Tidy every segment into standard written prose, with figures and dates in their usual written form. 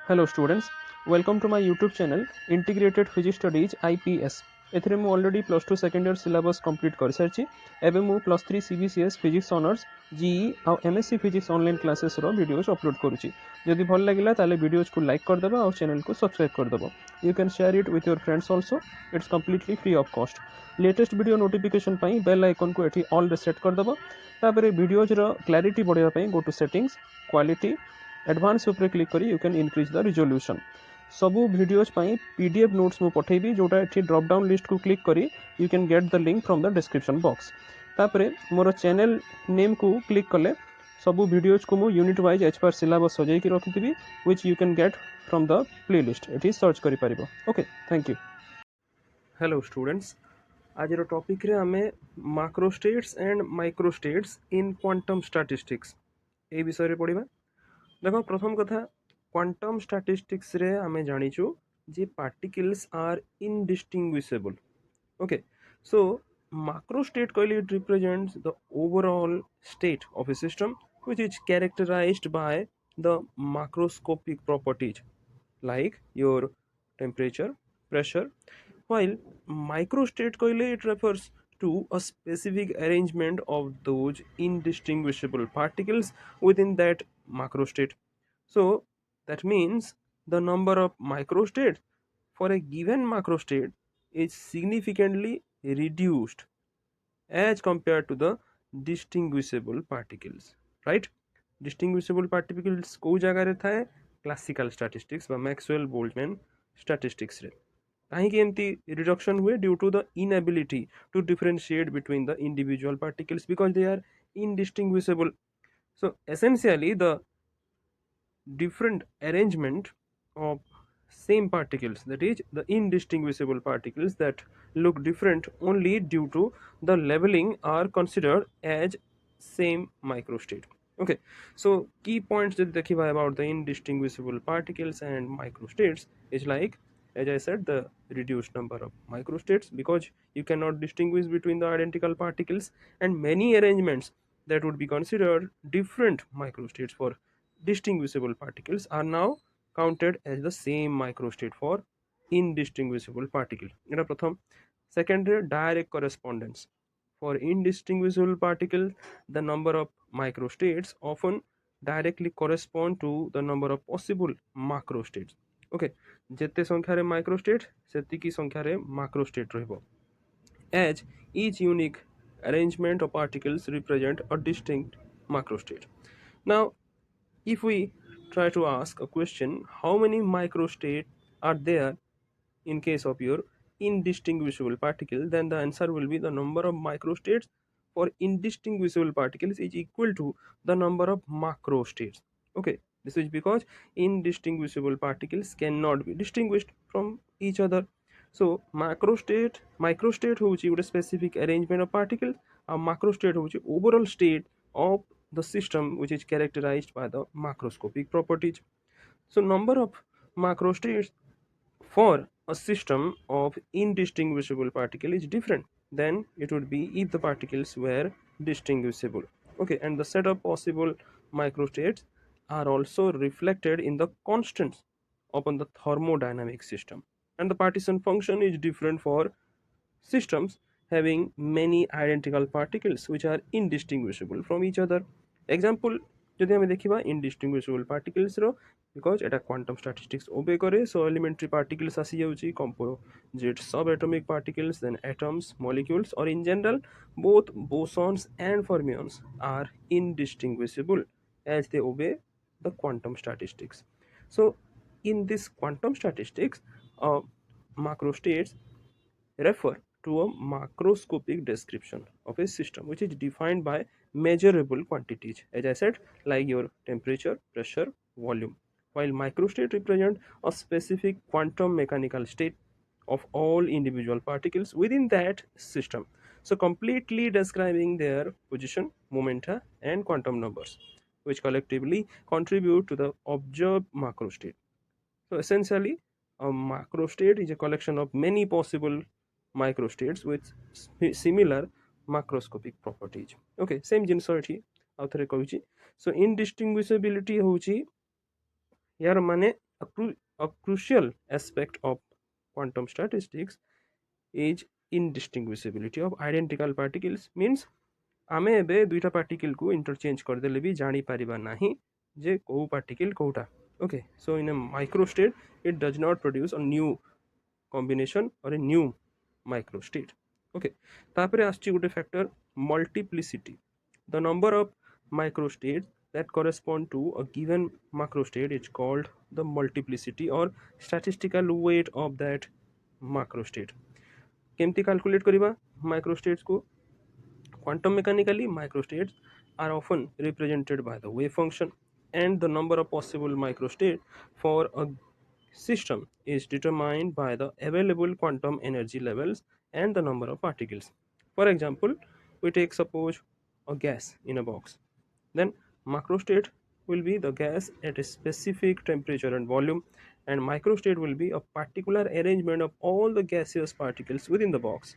Hello students, welcome to my YouTube channel Integrated Physics Studies IPS. एथिरे मु already plus two second year syllabus complete कर सारी एवं मु plus three CBCS physics honours GE और MSc physics online classes रो videos upload करुच्ची जदि भल लगिला ताले वीडियोस को लाइक कर देबा और चैनल को सब्सक्राइब कर देबो you can share it with your friends also it's completely free of cost latest video notification पई बेल आइकन को एठी ऑल रे सेट कर देबो तापर वीडियोज रो क्लैरिटी बढ़ावा पई go to settings quality advance उपरे क्लिक करी you can increase the resolution सबू वीडियोज पाई पीडीएफ नोट्स मु पठेबी जोटा एठी ड्रॉप डाउन लिस्ट को क्लिक करी you can get the link from the description box तापरे मोर चैनल नेम को क्लिक कले सबू वीडियोज को मु unit wise as per syllabus सजाई की रखिथिबी which you can get from the playlist एठी सर्च करि परिबो okay thank you hello students आज रो टॉपिक रे हमें macrostates and microstates in quantum statistics ए विषय रे पढिबा देखो प्रथम कथा क्वांटम स्टैटिस्टिक्स रे हमें जानिचु जे particles are indistinguishable okay so macrostate कहले it represents the overall state of a system which is characterized by the macroscopic properties like your temperature pressure while microstate कहले it refers to a specific arrangement of those indistinguishable particles within that macrostate. So that means the number of microstates for a given macrostate is significantly reduced as compared to the distinguishable particles, right? Distinguishable particles को जगह रे थाए classical statistics बा Maxwell Boltzmann statistics रे कहीं एमती reduction हुए due to the inability to differentiate between the individual particles because they are indistinguishable so essentially the different arrangement of same particles, that is the indistinguishable particles that look different only due to the leveling are considered as same microstate. Okay, so key points that देखिबा about the indistinguishable particles and microstates is like, as I said, the reduced number of microstates because you cannot distinguish between the identical particles, and many arrangements that would be considered different microstates for distinguishable particles are now counted as the same microstate for indistinguishable particle. Eta pratham. Second, direct correspondence. For indistinguishable particle, the number of microstates often directly correspond to the number of possible macrostates. Okay, jette संख्या रे microstate सेतिकी संख्या रे macrostate रहबो. As each unique arrangement of particles represent a distinct macrostate. Now if we try to ask a question, how many microstates are there in case of your indistinguishable particle, then the answer will be the number of microstates for indistinguishable particles is equal to the number of macrostates. Okay, this is because indistinguishable particles cannot be distinguished from each other. So microstate होउची ଗୋଟେ specific arrangement of particles, and macrostate होउची overall state of the system which is characterized by the macroscopic properties. So number of macrostates for a system of indistinguishable particle is different than it would be if the particles were distinguishable. Okay, and the set of possible microstates are also reflected in the constants upon the thermodynamic system, and the partition function is different for systems having many identical particles which are indistinguishable from each other. Example যদি আমি দেখিবা indistinguishable particles row because এটা quantum statistics obey करे, so elementary particles आसी जाउची, composite subatomic particles, then atoms, molecules, or in general both bosons and fermions are indistinguishable as they obey the quantum statistics. So in this quantum statistics macrostates refer to a macroscopic description of a system which is defined by measurable quantities, as I said, like your temperature, pressure, volume, while microstate represent a specific quantum mechanical state of all individual particles within that system, so completely describing their position, momenta, and quantum numbers which collectively contribute to the observed macrostate. So essentially a macrostate is a collection of many possible microstates with similar macroscopic properties. Okay, same जिनस एठी आउ थरे कहूची. So indistinguishability होची यार माने a crucial aspect of quantum statistics is indistinguishability of identical particles means आमे एबे दुईटा particle को इंटरचेंज करदेले भी जानी पारिबा नाही जे को पार्टिकल कोटा okay so in a microstate it does not produce a new combination or a new microstate okay तापरे आछि गुटे factor multiplicity the number of microstates that correspond to a given macrostate is called the multiplicity or statistical weight of that macrostate केमती calculate करिबा microstates को quantum mechanically microstates are often represented by the wave function and the number of possible microstates for a system is determined by the available quantum energy levels and the number of particles. For example, we take suppose a gas in a box. Then macrostate will be the gas at a specific temperature and volume, and microstate will be a particular arrangement of all the gaseous particles within the box,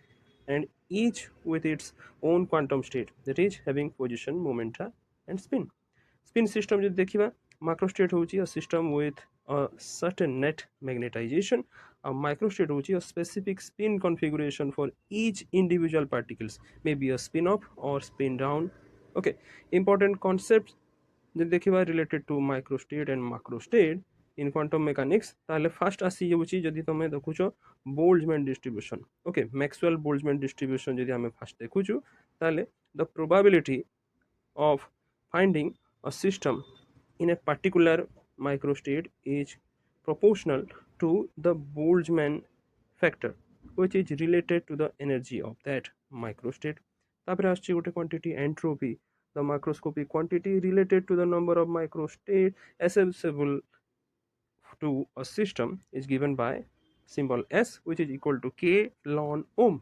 and each with its own quantum state, that is having position, momenta, and spin. Spin system যদি দেখিবা macrostate হଉଛି a system with a certain net magnetization. A microstate হଉଛି a specific spin configuration for each individual particles, maybe a spin up or spin down. Okay, important concepts যদি দেখিবা related to microstate and macrostate in quantum mechanics তাহলে first আসি যাଉଛି যদি তুমি দেখুছ Boltzmann distribution. Okay, Maxwell Boltzmann distribution যদি আমি first দেখুଛୁ তাহলে the probability of finding a system in a particular microstate is proportional to the Boltzmann factor which is related to the energy of that microstate. তারপরে আসছে গোটে quantity entropy, the macroscopic quantity related to the number of microstate accessible to a system is given by symbol S which is equal to K ln ohm.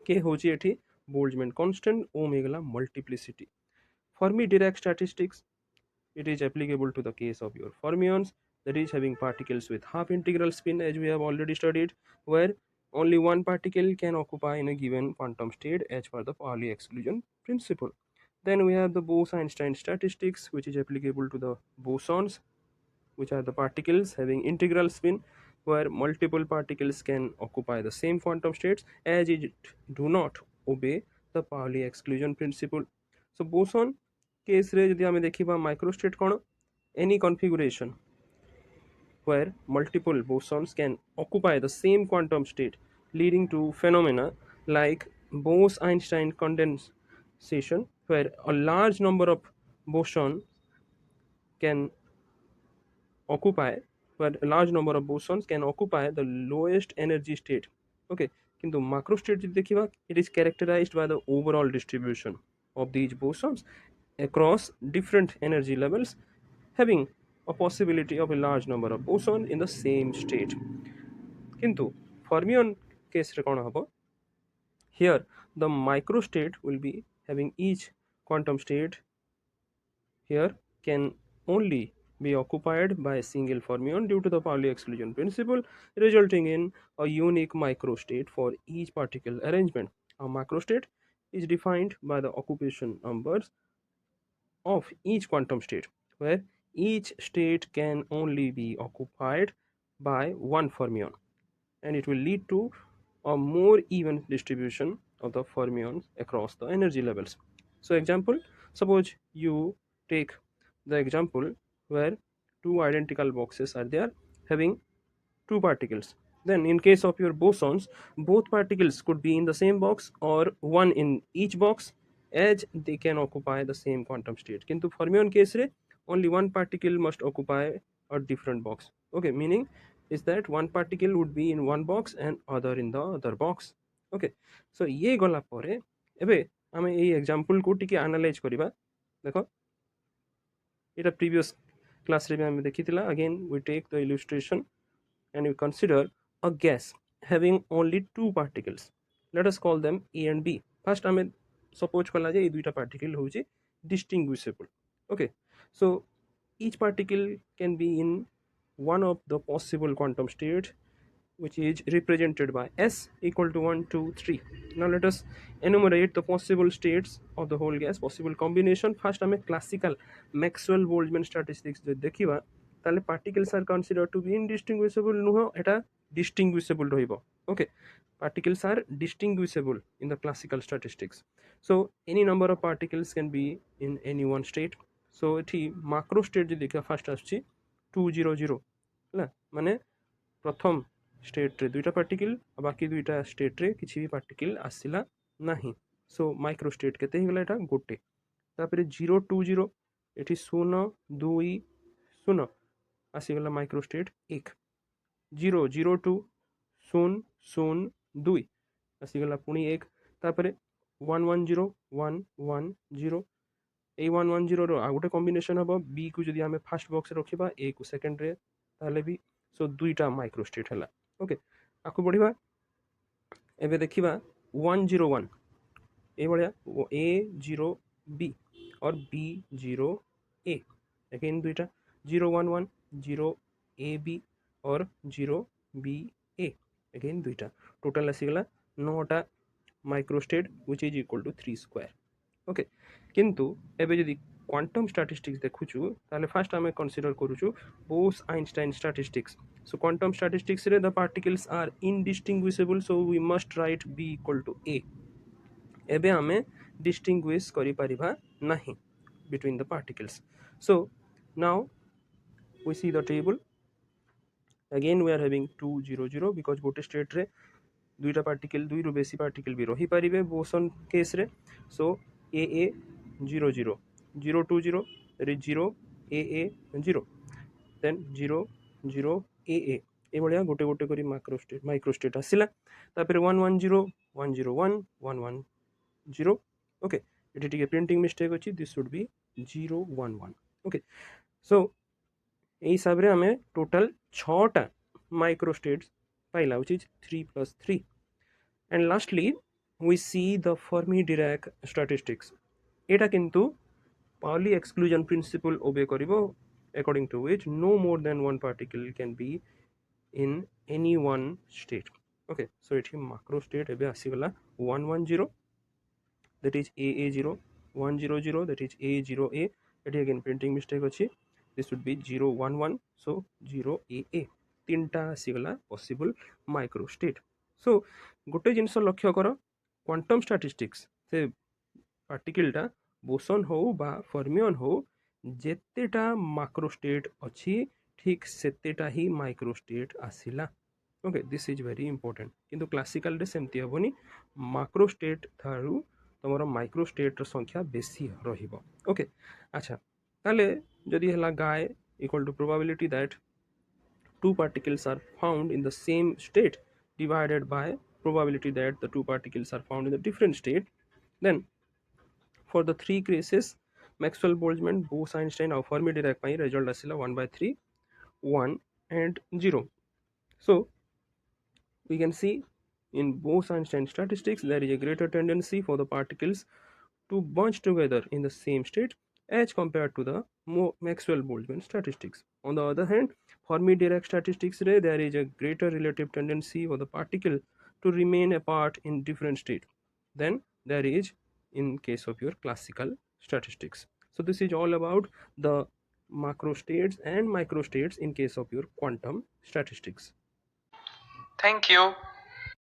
K होची एठी Boltzmann constant, ohm एगला multiplicity. Fermi-Dirac statistics, it is applicable to the case of your fermions, that is having particles with half integral spin as we have already studied, where only one particle can occupy in a given quantum state as per the Pauli exclusion principle. Then we have the Bose-Einstein statistics, which is applicable to the bosons, which are the particles having integral spin, where multiple particles can occupy the same quantum states as it do not obey the Pauli exclusion principle. So boson case रे यदि आमे देखिबा microstate cone any configuration where multiple bosons can occupy the same quantum state leading to phenomena like Bose-Einstein condensation where a large number of bosons can occupy where a large number of bosons can occupy the lowest energy state. Okay, kintu macrostate যদি দেখিবা it is characterized by the overall distribution of these bosons across different energy levels having a possibility of a large number of bosons in the same state. Kintu fermion case रे कोन हबो, here the microstate will be having each quantum state here can only be occupied by a single fermion due to the Pauli exclusion principle, resulting in a unique microstate for each particle arrangement. A macrostate is defined by the occupation numbers of each quantum state, where each state can only be occupied by one fermion, and it will lead to a more even distribution of the fermions across the energy levels. So example, suppose you take the example where two identical boxes are there having two particles. Then in case of your bosons, both particles could be in the same box or one in each box as they can occupy the same quantum state. Kintu fermion case re only one particle must occupy a different box. Okay, meaning is that one particle would be in one box and other in the other box. Okay, so ये गला परे एबे आमे एई example को टिके analyse करिबा. देखो एटा previous class रे आमे देखितिला. Again we take the illustration and we consider a gas having only two particles. Let us call them A and B. First आमे suppose कला जे ए दुईटा particle होउची distinguishable. Okay, so each particle can be in one of the possible quantum states which is represented by S equal to 1, 2, 3. Now let us enumerate the possible states of the whole gas, possible combination. First हमें classical Maxwell Boltzmann statistics जो देखिबा ताले particles are considered to be indistinguishable नुह एटा distinguishable रहिबो okay particles are distinguishable in the classical statistics so any number of particles can be in any one state so एठी macro state जे देखा first आछी 200 ହେଲା माने प्रथम स्टेट रे दुईटा पार्टिकल बाकी दुईटा स्टेट रे किसी भी पार्टिकल आसिला नाही सो माइक्रो स्टेट केते हिगला एटा गोटे तापरे 020 एठी 020 आसीगला माइक्रो स्टेट 1 002 002 आसीगला पुणी 1 तापरे 110 110 ए 110 रो आ गोटे कॉम्बिनेशन हबो बी को जदी हमें फर्स्ट बॉक्स रखिबा ए को सेकंड रे ताले भी सो दुईटा माइक्रो स्टेट हला ओके आकु बढ़िबा एबे देखिबा 101 ए बढिया A0 B और B0 A अगेन दुईटा 011 0 AB और 0 BA अगेन दुईटा टोटल आसीगला 9टा microstate which is equal to 3 square okay किंतु एबे जदी क्वांटम स्टैटिस्टिक्स देखुछु ताले फर्स्ट हमें कंसीडर करूछु Bose Einstein statistics so quantum statistics रे the particles are indistinguishable so we must write B equal to A एबे हमें distinguish करि परिबा नहीं between the particles so now we see the table again we are having 200 because गोटे state रे दुईटा particle दुई रु बेसी पार्टिकल भी रही पारिबे बोसन केस रे सो AA 00 020 रे 0 AA 0 देन 0 0 AA ए बढिया गोटे गोटे करी माइक्रोस्टेट आसिला तापर 110 101 110 ओके एटी टिके प्रिंटिंग मिस्टेक अछि this should be 011 okay so ए हिसाब रे हमें टोटल 6टा माइक्रोस्टेट्स पाइला which is 3 + 3 and lastly we see the Fermi-Dirac statistics एटा किंतु Pauli exclusion principle obey करिवो according to which no more than one particle can be in any one state okay so एठी macro state एबे आसीगला 110 that is AA0 100 that is A0A एठी again printing mistake अछि this would be 011 so 0AA तीनटा आसीगला possible micro state so गोटे जिनस लक्ष्य कर quantum statistics से पार्टिकलटा boson हो बा फर्मियन हो जेतेटा माइक्रो स्टेट अछि ठीक सेतेटा ही माइक्रो स्टेट आसिला okay this is very important किंतु क्लासिकल रे सेमती हबनी माइक्रो स्टेट थारु तमरो माइक्रो स्टेट र संख्या बेसी रहिबो ओके अच्छा ताले जदी हला गाय equal to probability that two particles are found in the same state divided by probability that the two particles are found in a different state then for the three cases Maxwell Boltzmann Bose-Einstein और Fermi-Dirac ପାଇଁ result ଆସିଲା 1/3 1 and 0 so we can see in Bose-Einstein statistics there is a greater tendency for the particles to bunch together in the same state as compared to the Maxwell-Boltzmann statistics. On the other hand, Fermi-Dirac statistics there is a greater relative tendency for the particle to remain apart in different state than there is in case of your classical statistics. So this is all about the macrostates and microstates in case of your quantum statistics. Thank you.